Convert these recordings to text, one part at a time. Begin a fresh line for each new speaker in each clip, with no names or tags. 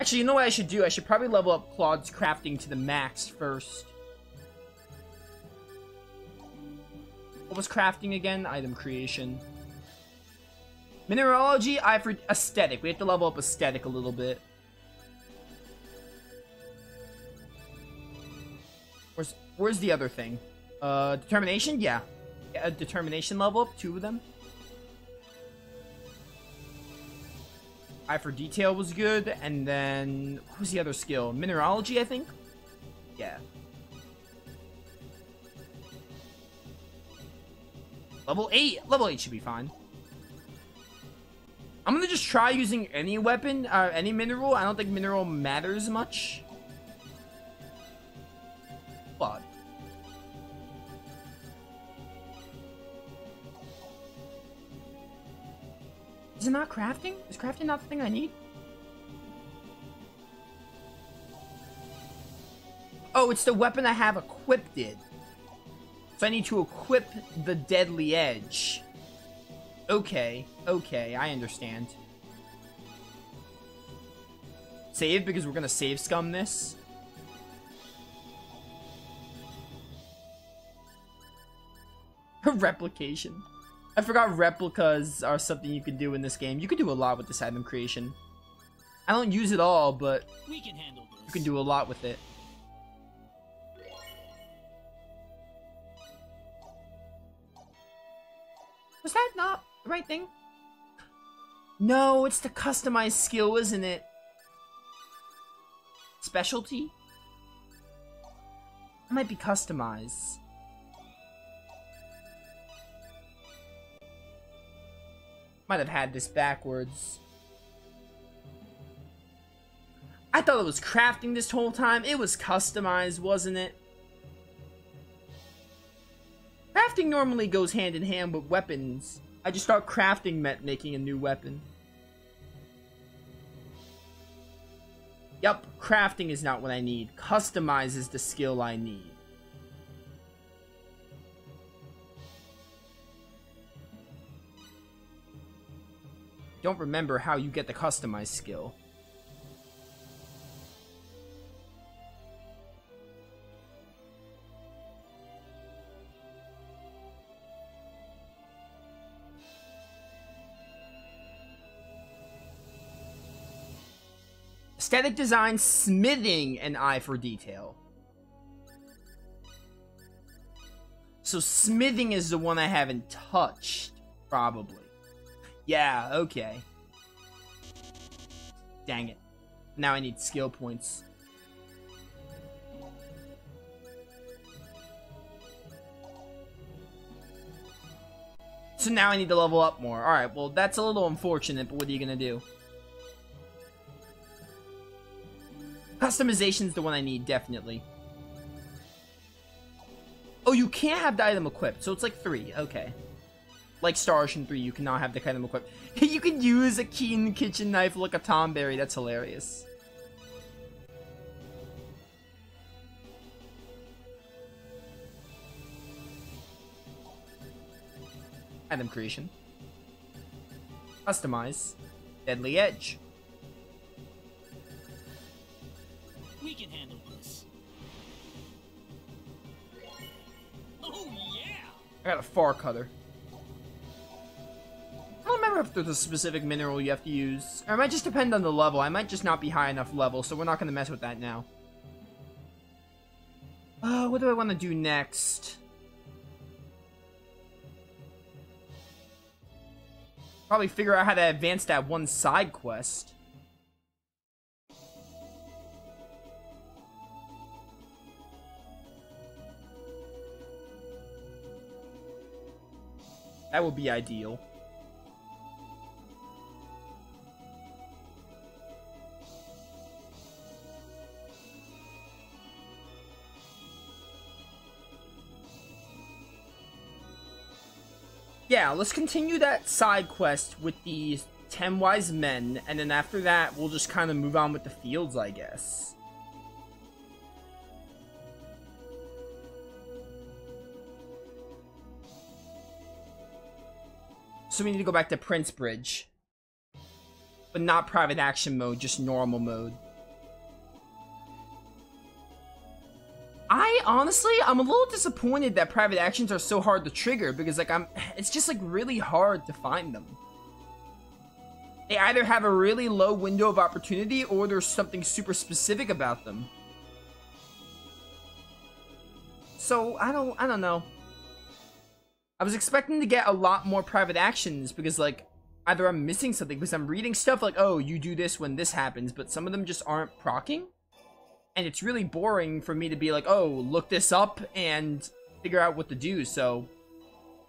Actually, you know what I should do? I should probably level up Claude's crafting to the max first. What was crafting again? Item creation. Mineralogy, I for aesthetic. We have to level up aesthetic a little bit. Where's the other thing? Determination? Yeah. A determination level up, 2 of them. Eye for detail was good, and then what was the other skill? Mineralogy, I think? Yeah. Level 8. Level 8 should be fine. I'm gonna just try using any weapon, any mineral. I don't think mineral matters much. But is it not crafting? Is crafting not the thing I need? Oh, it's the weapon I have equipped it. So I need to equip the deadly edge. Okay, okay, I understand. Save, because we're gonna save scum this. Replication. I forgot replicas are something you can do in this game. You can do a lot with this item creation. I don't use it all, but
we can handle this.
You can do a lot with it. Was that not the right thing? No, it's the customized skill, isn't it? Specialty? It might be customized. Might have had this backwards. I thought it was crafting this whole time. It was customized, wasn't it? Crafting normally goes hand in hand with weapons. I just thought crafting meant making a new weapon. Yup, crafting is not what I need. Customize is the skill I need. Don't remember how you get the customized skill. Aesthetic design, smithing, and eye for detail. So smithing is the one I haven't touched, probably. Yeah, okay. Dang it. Now I need skill points. So now I need to level up more. Alright, well, that's a little unfortunate, but what are you gonna do? Customization's the one I need, definitely. Oh, you can't have the item equipped, so it's like 3. Okay. Like Star Ocean 3, you cannot have the item equipped. You can use a keen kitchen knife like a Tomberry. That's hilarious. Item creation. Customize. Deadly Edge.
We can handle this. Oh yeah!
I got a far cutter. I don't remember if there's a specific mineral you have to use. Or it might just depend on the level. I might just not be high enough level, so we're not going to mess with that now. What do I want to do next? Probably figure out how to advance that one side quest. That would be ideal. Yeah, let's continue that side quest with the 10 wise men, and then after that, we'll just kind of move on with the fields, I guess. So we need to go back to Prince Bridge. But not private action mode, just normal mode. honestly, I'm a little disappointed that private actions are so hard to trigger because, like, it's just, like, really hard to find them. They either have a really low window of opportunity or there's something super specific about them. So, I don't know. I was expecting to get a lot more private actions because, like, either I'm missing something because I'm reading stuff like, oh, you do this when this happens, but some of them just aren't proccing. And it's really boring for me to be like, oh, look this up and figure out what to do. So,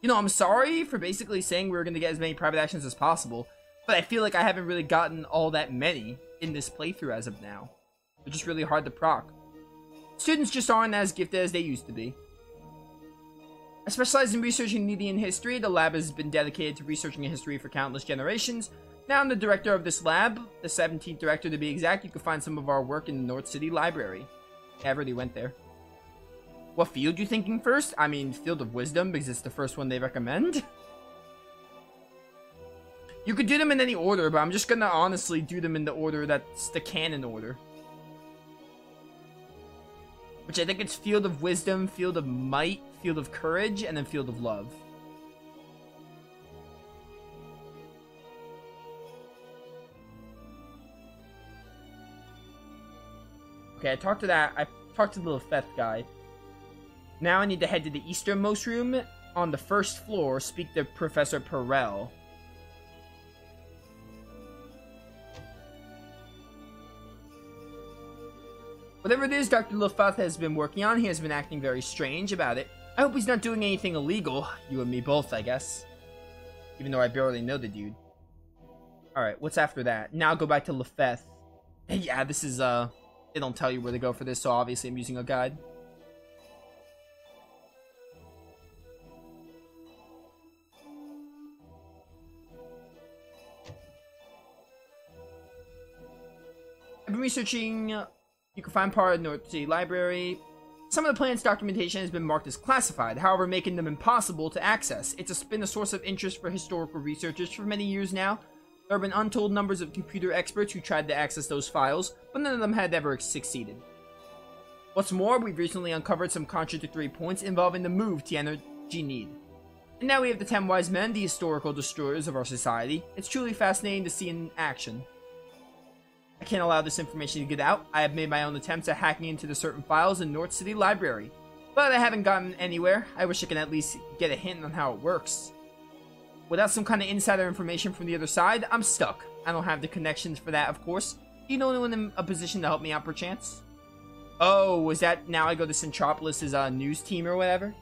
you know, I'm sorry for basically saying we're going to get as many private actions as possible, but I feel like I haven't really gotten all that many in this playthrough as of now. They're just really hard to proc. Students just aren't as gifted as they used to be. I specialize in researching Median history. The lab has been dedicated to researching history for countless generations. Now I'm the director of this lab, the 17th director to be exact. You can find some of our work in the North City Library. Yeah, I already went there. What field you thinking first? I mean, Field of Wisdom, because it's the first one they recommend. You could do them in any order, but I'm just gonna honestly do them in the order that's the canon order. Which I think it's Field of Wisdom, Field of Might, Field of Courage, and then Field of Love. Okay, I talked to the Lefeth guy. Now I need to head to the easternmost room on the first floor, speak to Professor Perel. Whatever it is Dr. Lefeth has been working on, he has been acting very strange about it. I hope he's not doing anything illegal. You and me both, I guess. Even though I barely know the dude. Alright, what's after that? Now go back to Lefeth. Yeah, this is, they don't tell you where to go for this, so obviously I'm using a guide. I've been researching. You can find part of the North City Library. Some of the plant's documentation has been marked as classified, however making them impossible to access. It's been a source of interest for historical researchers for many years now. There have been untold numbers of computer experts who tried to access those files, but none of them had ever succeeded. What's more, we've recently uncovered some contradictory points involving the move Tiana need. And now we have the 10 Wise Men, the historical destroyers of our society. It's truly fascinating to see in action. I can't allow this information to get out. I have made my own attempts at hacking into the certain files in North City Library, but I haven't gotten anywhere. I wish I could at least get a hint on how it works. Without some kind of insider information from the other side, I'm stuck. I don't have the connections for that, of course. Do you know anyone in a position to help me out, perchance? Oh, is that now I go to Centropolis' news team or whatever?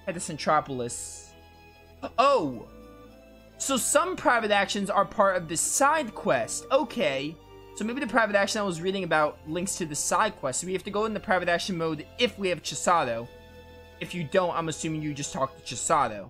Head to Centropolis. Oh! So some private actions are part of this side quest. Okay. So maybe the private action I was reading about links to the side quest. So we have to go into private action mode if we have Chisato. If you don't, I'm assuming you just talk to Chisato.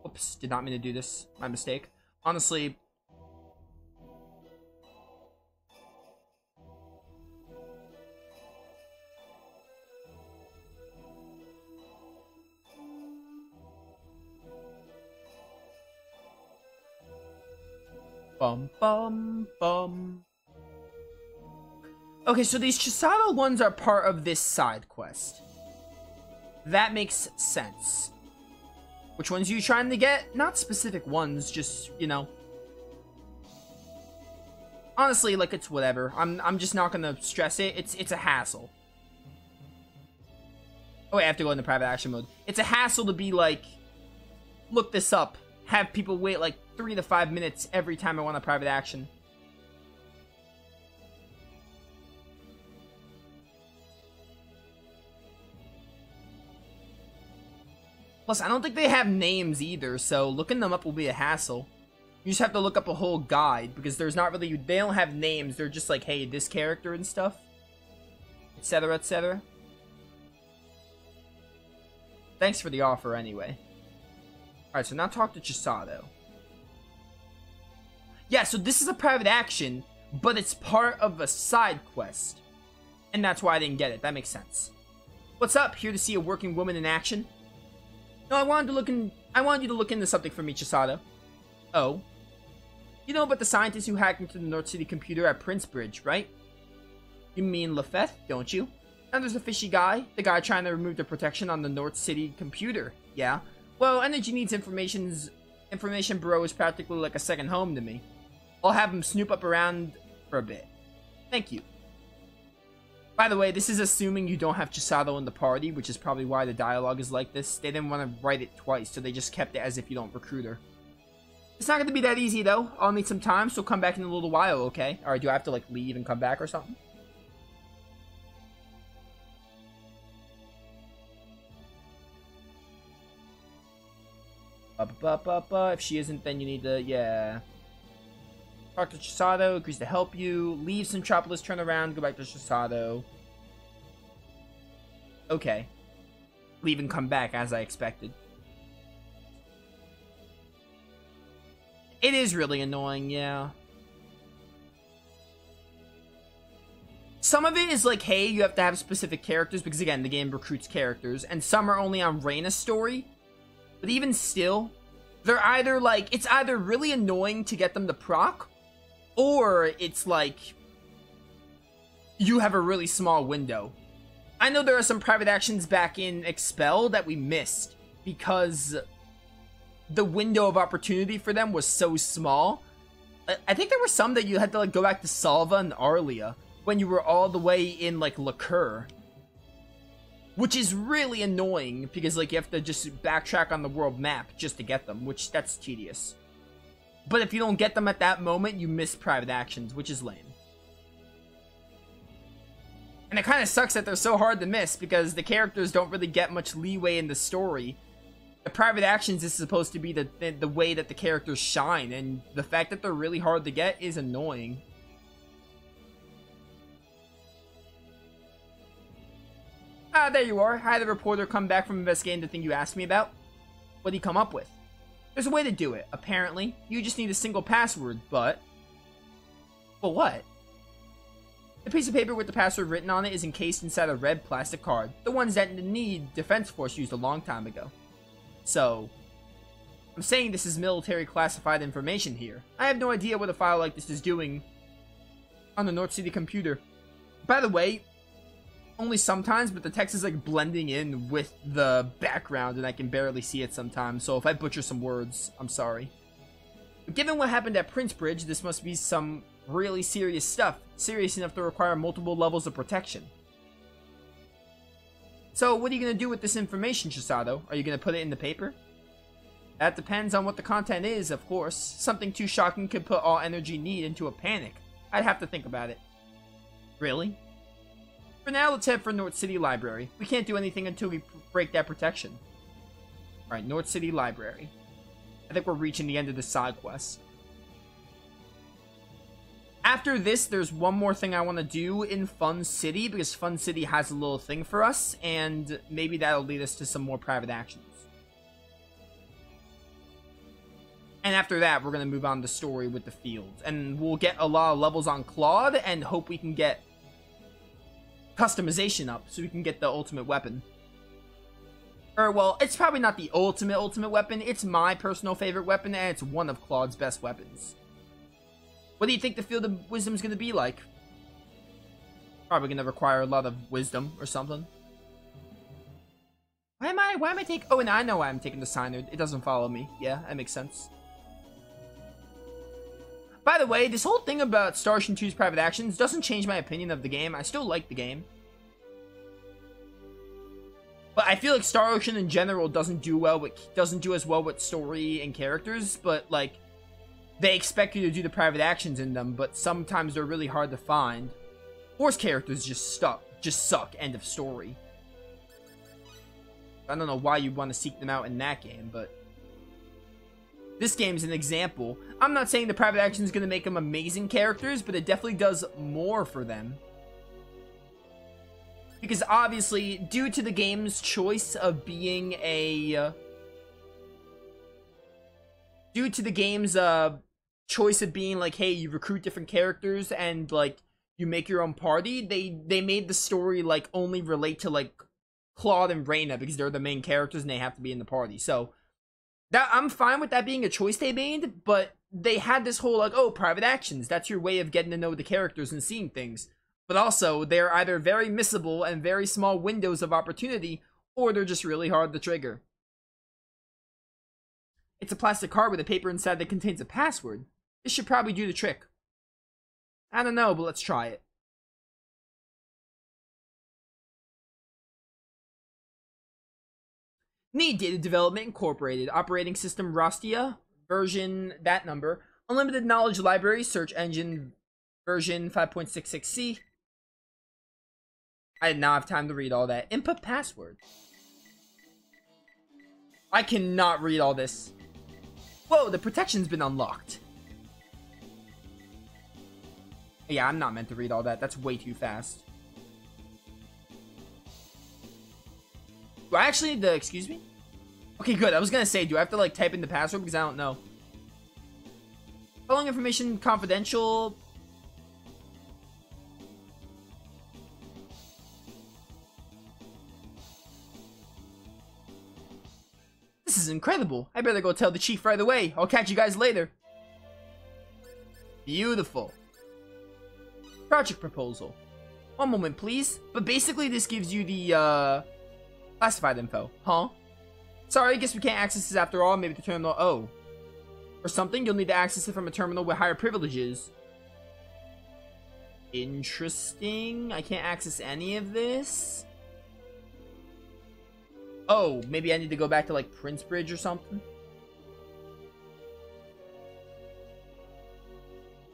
Oops, did not mean to do this. My mistake. Honestly. Bum, bum, bum. Okay, so these Chisato ones are part of this side quest. That makes sense. Which ones are you trying to get? Not specific ones, just, you know. Honestly, like, it's whatever. I'm just not gonna stress it. It's a hassle. Oh, wait, I have to go into private action mode. It's a hassle to be like, look this up. Have people wait like 3 to 5 minutes every time I want a private action. Plus, I don't think they have names either, so looking them up will be a hassle. You just have to look up a whole guide, because there's not really, they don't have names, they're just like, hey, this character and stuff. Etc, etc. Thanks for the offer anyway. Alright, so now talk to Chisato. Yeah, so this is a private action, but it's part of a side quest. And that's why I didn't get it. That makes sense. What's up? Here to see a working woman in action? No, I wanted you to look into something for me, Chisato. Oh. You know about the scientist who hacked into the North City computer at Prince Bridge, right? You mean Lefeth, don't you? And there's a fishy guy, the guy trying to remove the protection on the North City computer, yeah? Well, Energy Needs Information Bureau is practically like a second home to me. I'll have him snoop up around for a bit. Thank you. By the way, this is assuming you don't have Chisato in the party, which is probably why the dialogue is like this. They didn't want to write it twice, so they just kept it as if you don't recruit her. It's not going to be that easy, though. I'll need some time, so come back in a little while, okay? Alright, do I have to, like, leave and come back or something? If she isn't, then you need to, yeah. Talk to Chisato, agrees to help you. Leave Centropolis, turn around, go back to Chisato. Okay. Leave and come back, as I expected. It is really annoying, yeah. Some of it is like, hey, you have to have specific characters, because again, the game recruits characters, and some are only on Reina's story. But even still, they're either like, it's either really annoying to get them to proc, or it's like, you have a really small window. I know there are some private actions back in Expel that we missed, because the window of opportunity for them was so small. I think there were some that you had to like go back to Salva and Arlia when you were all the way in like Liqueur. Which is really annoying because like you have to just backtrack on the world map just to get them, which that's tedious. But if you don't get them at that moment, you miss private actions, which is lame. And it kind of sucks that they're so hard to miss because the characters don't really get much leeway in the story. The private actions is supposed to be the way that the characters shine, and the fact that they're really hard to get is annoying. Ah, there you are. I had the reporter come back from investigating the thing you asked me about. What did he come up with? There's a way to do it, apparently. You just need a single password, but... But what? The piece of paper with the password written on it is encased inside a red plastic card. The ones that the Need Defense Force used a long time ago. So... I'm saying this is military classified information here. I have no idea what a file like this is doing on the North City computer. By the way... Only sometimes, but the text is like blending in with the background and I can barely see it sometimes, so if I butcher some words, I'm sorry. But given what happened at Prince Bridge, this must be some really serious stuff, serious enough to require multiple levels of protection. So what are you going to do with this information, Chisato? Are you going to put it in the paper? That depends on what the content is, of course. Something too shocking could put all Energy Need into a panic. I'd have to think about it. Really? For now, let's head for North City Library. We can't do anything until we break that protection. Alright, North City Library. I think we're reaching the end of the side quest. After this, there's one more thing I want to do in Fun City, because Fun City has a little thing for us, and maybe that'll lead us to some more private actions. And after that, we're going to move on to story with the field. And we'll get a lot of levels on Claude, and hope we can get customization up so we can get the ultimate weapon. Or, well, it's probably not the ultimate weapon. It's my personal favorite weapon, and it's one of Claude's best weapons. What do you think the Field of Wisdom is going to be like? Probably going to require a lot of wisdom or something. Why am I taking... Oh, and I know why I'm taking the Signer. It doesn't follow me. Yeah, that makes sense. By the way, this whole thing about Star Ocean 2's private actions doesn't change my opinion of the game. I still like the game. But I feel like Star Ocean in general doesn't do as well with story and characters, but like they expect you to do the private actions in them, but sometimes they're really hard to find. Force characters just suck, end of story. I don't know why you'd want to seek them out in that game, but this game's an example. I'm not saying the private action is going to make them amazing characters, but it definitely does more for them. Because obviously, due to the game's choice of being a... Due to the game's choice of being like, hey, you recruit different characters and like, you make your own party, they made the story like only relate to like Claude and Reina because they're the main characters and they have to be in the party. So... I'm fine with that being a choice they made, but they had this whole, like, oh, private actions. That's your way of getting to know the characters and seeing things. But also, they're either very missable and very small windows of opportunity, or they're just really hard to trigger. It's a plastic card with a paper inside that contains a password. This should probably do the trick. I don't know, but let's try it. Need Data Development Incorporated. Operating System Rostia. Version that number. Unlimited Knowledge Library. Search Engine version 5.66c. I did not have time to read all that. Input password. I cannot read all this. Whoa, the protection's been unlocked. Yeah, I'm not meant to read all that. That's way too fast. Do I actually need to, excuse me? Okay, good. I was gonna say, do I have to, like, type in the password? Because I don't know. Following information confidential. This is incredible. I better go tell the chief right away. I'll catch you guys later. Beautiful. Project proposal. One moment, please. But basically, this gives you the, classified info. Huh? Sorry, I guess we can't access this after all. Maybe the terminal... Oh. Or something. You'll need to access it from a terminal with higher privileges. Interesting. I can't access any of this. Oh, maybe I need to go back to, like, Prince Bridge or something?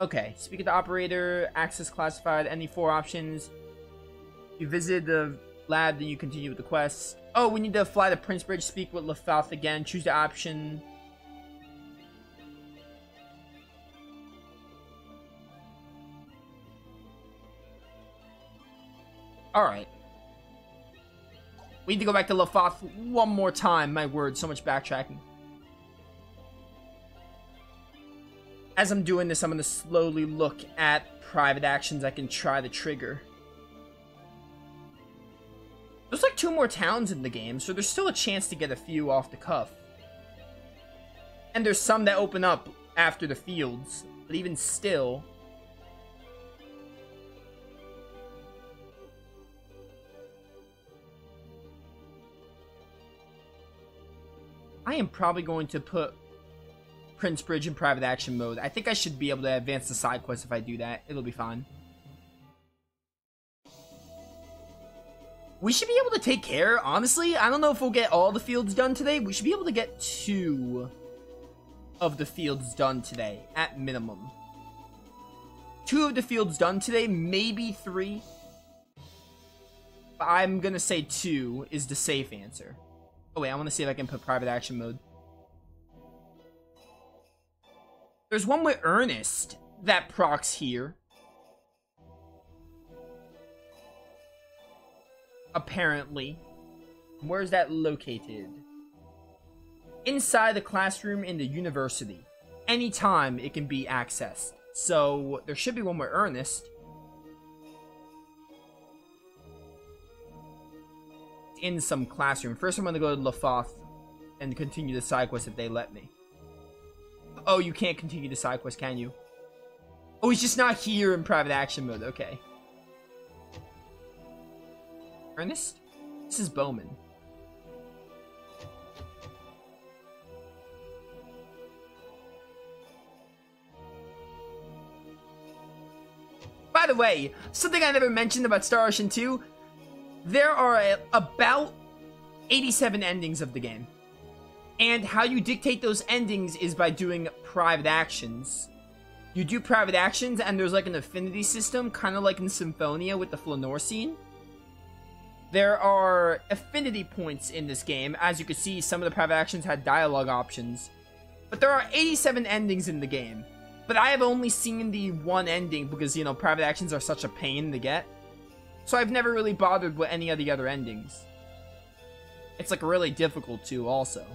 Okay, speak to the operator, access classified, any 4 options. You visit the lab, then you continue with the quest. Oh, we need to fly to Prince Bridge, speak with Lefauth again, choose the option. Alright. We need to go back to Lefauth one more time. My word, so much backtracking. As I'm doing this, I'm going to slowly look at private actions I can try to trigger. There's like 2 more towns in the game, so there's still a chance to get a few off the cuff. And there's some that open up after the fields, but even still... I am probably going to put Prince Bridge in private action mode. I think I should be able to advance the side quest if I do that. It'll be fine. We should be able to take care, honestly. I don't know if we'll get all the fields done today. We should be able to get 2 of the fields done today, at minimum. 2 of the fields done today, maybe 3. But I'm gonna say 2 is the safe answer. Oh wait, I want to see if I can put private action mode. There's one with Ernest that procs here. Apparently. Where's that located? Inside the classroom in the university. Anytime it can be accessed. So, there should be one with Ernest. In some classroom. First I'm gonna go to Lefauth and continue the side quest if they let me. Oh, you can't continue the side quest, can you? Oh, he's just not here in private action mode. Okay. Ernest? This is Bowman. By the way, something I never mentioned about Star Ocean 2, there are about 87 endings of the game. And how you dictate those endings is by doing private actions. You do private actions and there's like an affinity system, kind of like in Symphonia with the Flanor scene. There are affinity points in this game. As you can see, some of the private actions had dialogue options. But there are 87 endings in the game. But I have only seen the one ending because, you know, private actions are such a pain to get. So I've never really bothered with any of the other endings. It's like really difficult too, also.